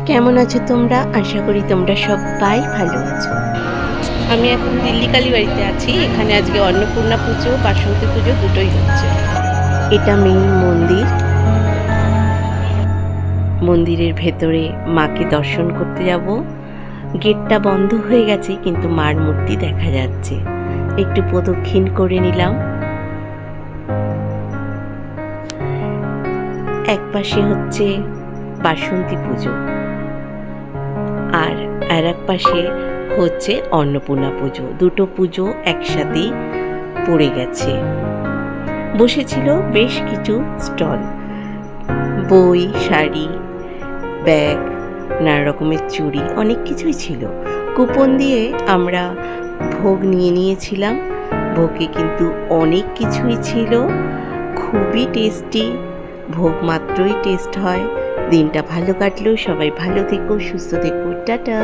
কেমন আছো তোমরা? আশা করি তোমরা সবাই ভালো আছো। আমি এখন দিল্লি কালীবাড়িতে আছি। এখানে আজকে অন্নপূর্ণা পুজো, বাসন্তী পুজো দুটোই হচ্ছে। এটা মেইন মন্দির। মন্দিরের ভেতরে মাকে দর্শন করতে যাব। গেটটা বন্ধ হয়ে গেছে কিন্তু মার মূর্তি দেখা যাচ্ছে। একটু প্রদক্ষিণ করে নিলাম। এক পাশে হচ্ছে বাসন্তী পুজো আর এক পাশে হচ্ছে অন্নপূর্ণা পুজো। দুটো পুজো একসাথেই পড়ে গেছে। বসেছিল বেশ কিছু স্টল, বই, শাড়ি, ব্যাগ, নানা রকমের চুড়ি, অনেক কিছুই ছিল। কুপন দিয়ে আমরা ভোগ নিয়েছিলাম। ভোগে কিন্তু অনেক কিছুই ছিল, খুবই টেস্টি। ভোগ মাত্রই টেস্ট হয়। দিনটা ভালো কাটলো। সবাই ভালো থেকো, সুস্থ থেকো। টাটা।